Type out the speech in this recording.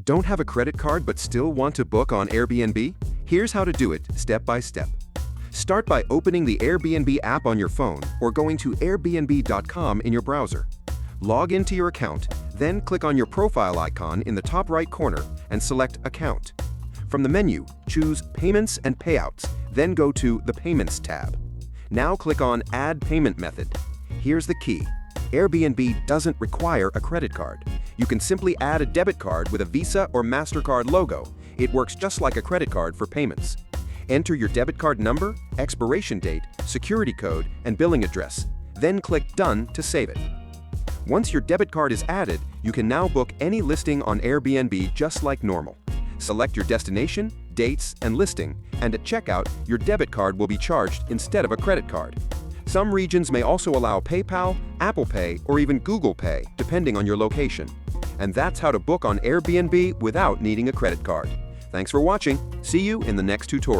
Don't have a credit card but still want to book on Airbnb? Here's how to do it step by step. Start by opening the Airbnb app on your phone or going to airbnb.com in your browser. Log into your account, then click on your profile icon in the top right corner and select Account. From the menu, choose Payments and Payouts, then go to the Payments tab. Now click on Add Payment Method. Here's the key. Airbnb doesn't require a credit card. You can simply add a debit card with a Visa or MasterCard logo. It works just like a credit card for payments. Enter your debit card number, expiration date, security code, and billing address. Then click Done to save it. Once your debit card is added, you can now book any listing on Airbnb just like normal. Select your destination, dates, and listing, and at checkout, your debit card will be charged instead of a credit card. Some regions may also allow PayPal, Apple Pay, or even Google Pay, depending on your location. And that's how to book on Airbnb without needing a credit card. Thanks for watching. See you in the next tutorial.